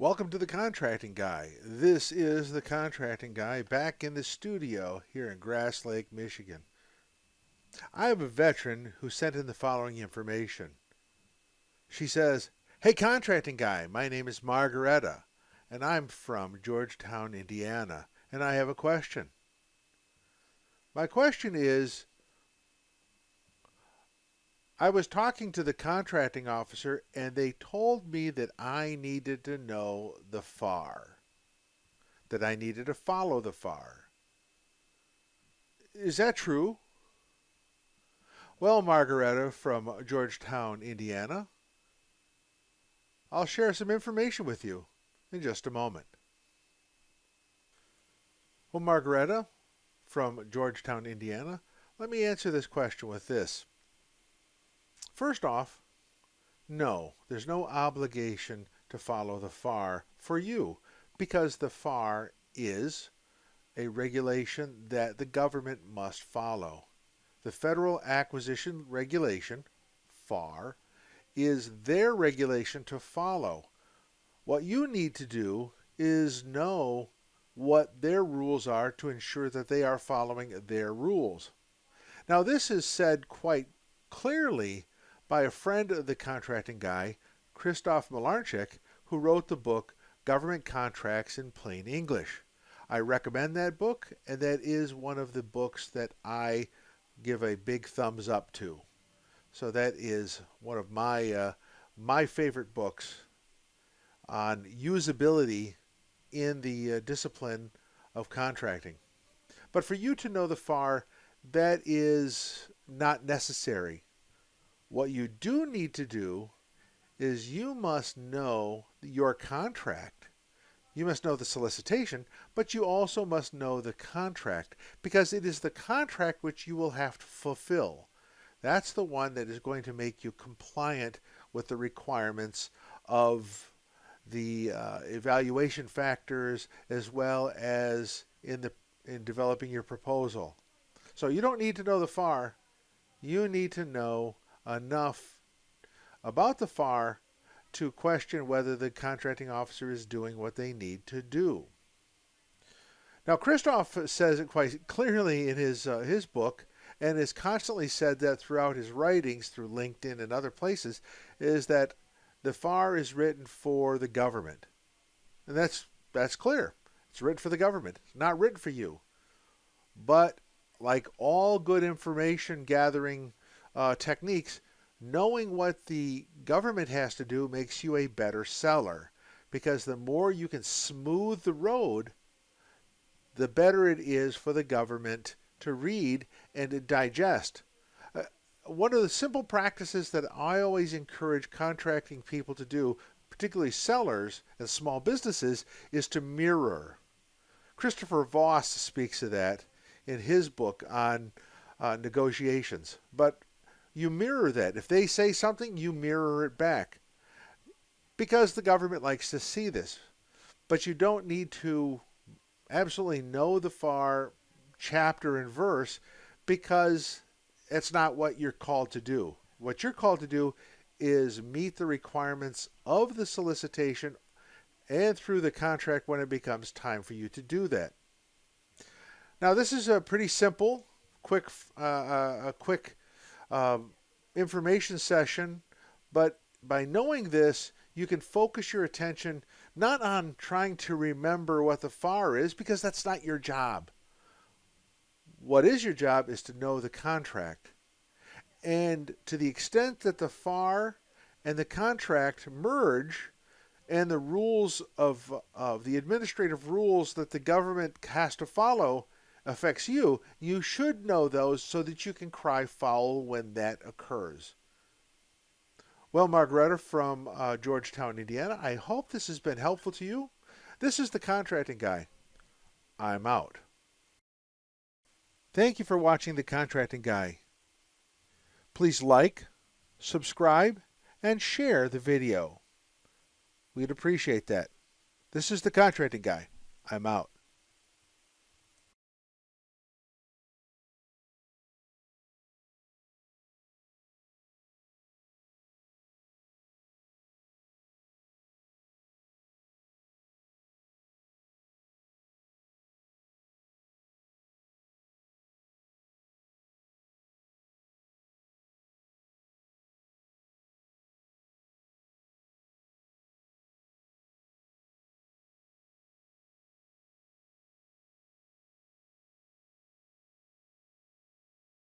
Welcome to the Contracting Guy. This is the Contracting Guy back in the studio here in Grass Lake, Michigan. I have a veteran who sent in the following information. She says, "Hey Contracting Guy, my name is Margaretta and I'm from Georgetown, Indiana, and I have a question. My question is, I was talking to the contracting officer and they told me that I needed to know the FAR, that I needed to follow the FAR. Is that true?" Well, Margaretta from Georgetown, Indiana, I'll share some information with you in just a moment. Well, Margaretta from Georgetown, Indiana, let me answer this question with this. First off, no, there's no obligation to follow the FAR for you because the FAR is a regulation that the government must follow. The Federal Acquisition Regulation, FAR, is their regulation to follow. What you need to do is know what their rules are to ensure that they are following their rules. Now, this is said quite clearly by a friend of the Contracting Guy, Christoph Malarchik, who wrote the book Government Contracts in Plain English. I recommend that book, and that is one of the books that I give a big thumbs up to. So that is one of my favorite books on usability in the discipline of contracting. But for you to know the FAR, that is not necessary. What you do need to do is you must know your contract. You must know the solicitation, but you also must know the contract because it is the contract which you will have to fulfill. That's the one that is going to make you compliant with the requirements of the evaluation factors as well as in developing your proposal. So you don't need to know the FAR. You need to know enough about the FAR to question whether the contracting officer is doing what they need to do. Now, Christoph says it quite clearly in his book, and has constantly said that throughout his writings through LinkedIn and other places, is that the FAR is written for the government. And that's clear. It's written for the government. It's not written for you. But like all good information gathering techniques, knowing what the government has to do makes you a better seller, because the more you can smooth the road, the better it is for the government to read and to digest. One of the simple practices that I always encourage contracting people to do, particularly sellers and small businesses, is to mirror. Christopher Voss speaks of that in his book on negotiations. But you mirror that. If they say something, you mirror it back. Because the government likes to see this. But you don't need to absolutely know the FAR chapter and verse because it's not what you're called to do. What you're called to do is meet the requirements of the solicitation and through the contract when it becomes time for you to do that. Now, this is a pretty simple, quick information session, but by knowing this, you can focus your attention not on trying to remember what the FAR is, because that's not your job. What is your job is to know the contract. And to the extent that the FAR and the contract merge, and the rules of the administrative rules that the government has to follow affects you, you should know those so that you can cry foul when that occurs. Well, Margaretta from Georgetown, Indiana, I hope this has been helpful to you. This is the Contracting Guy. I'm out. Thank you for watching the Contracting Guy. Please like, subscribe, and share the video. We'd appreciate that. This is the Contracting Guy. I'm out.